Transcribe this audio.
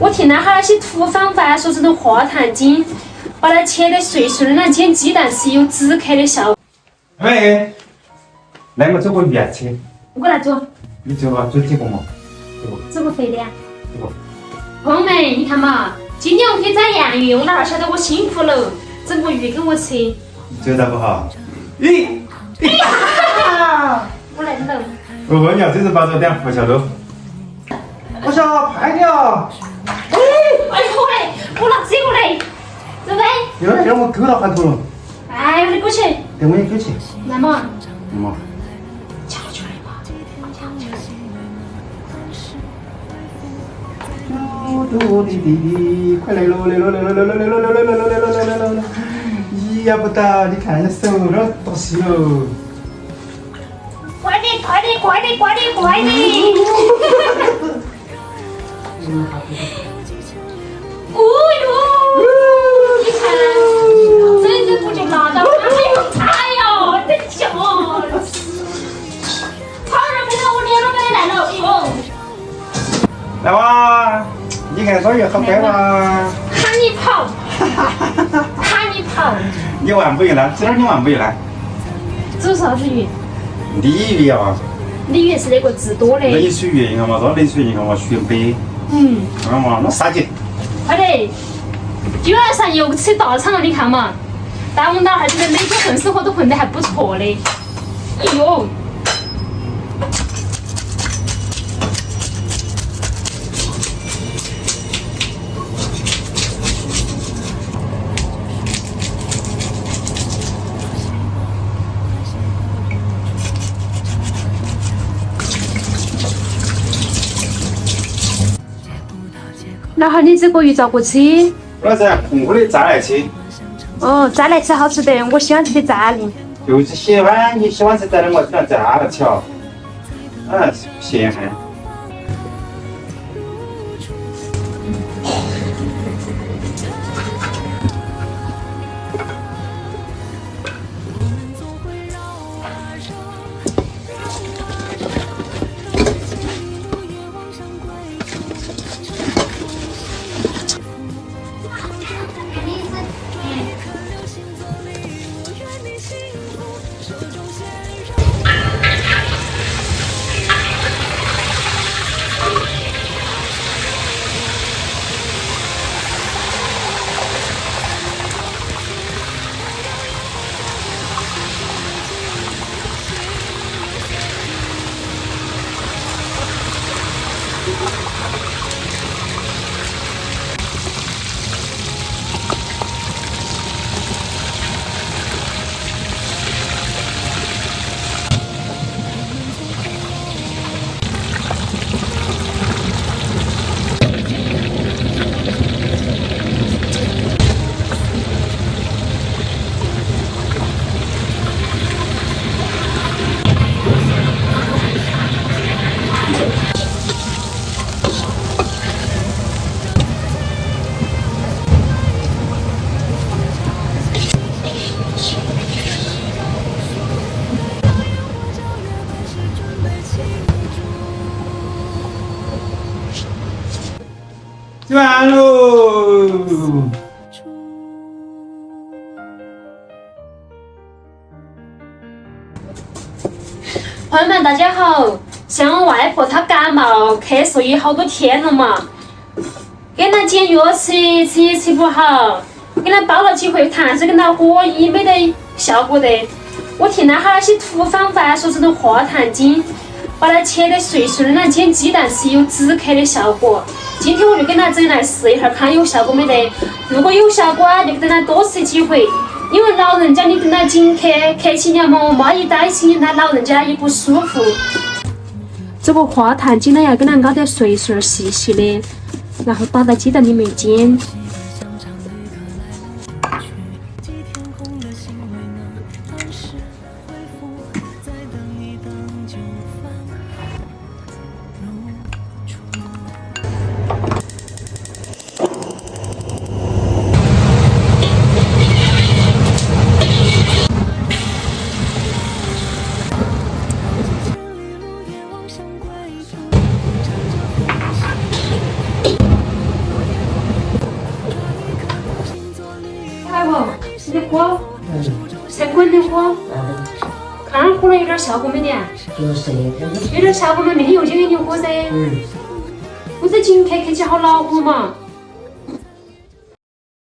我听到哈那些土方法说这种化痰精，把它切得碎碎的，那煎鸡蛋是有止咳的效果。喂，来我做个圆切，我来做，你做吧，做几个嘛？这个肥的呀。这个。朋友们，你看嘛，今天我可以宰洋芋，我哪儿晓得我辛苦了，整个鱼给我吃。觉得不好？咦，我来弄。我问你啊，这是把这点胡椒豆。我想快点啊！哎呦嘞，我拿这个嘞，对不对？有点让我勾到饭头了。哎，我的过去。等我也勾去。来嘛。嘛。敲出来嘛。我的弟弟，快来喽！来喽！来喽！来喽！来喽！来喽！来喽！来喽！来喽！来喽！咦呀不得，你看人家手那多细喽！快点！快点！快点！快点！快点！哦哟！你看，真忍不住拿到，哎呦，真巧！好人不到我脸都没来了，哎呦！来哇！你看双鱼好乖哇！喊你跑，喊你跑！你玩不赢了，今儿你玩不赢了。煮啥子鱼？鲤鱼啊！鲤鱼是那个治多的。冷水鱼，你看嘛，这冷水鱼，你看嘛，雪白。看嘛，那杀鸡。快点！今晚上又吃大餐了，你看嘛，但我们那儿还觉得每天混生活都混得还不错的。哎呦！然后你这个鱼咋个吃？我在红火的炸来吃。哦，炸来吃好吃的，我喜欢吃的炸的。就是喜欢你喜欢吃炸的，我喜欢炸了吃哦。咸汉。完喽！朋友们，大家好！像我外婆她感冒咳嗽也好多天了嘛，给她减药吃，吃也吃不好，给她煲了几回痰水跟她喝也没得效果的。我听到哈那些土方法说这种化痰精，把它切得碎碎的，那煎鸡蛋是有止咳的效果。今天我就给她整来试一下，看有效果没得。如果有效果啊，就给她多吃几回。因为老人家你跟他紧咳起了嘛，妈一担心他老人家也不舒服。这个化痰精呢要给它熬得碎碎细细的，然后打到鸡蛋里面煎。喝，你喝，嗯，生滚的喝，啊，看着喝了有点效果没得？就是那个，有点效果嘛，明天又去给你喝噻。嗯，我这今天客气好恼火嘛。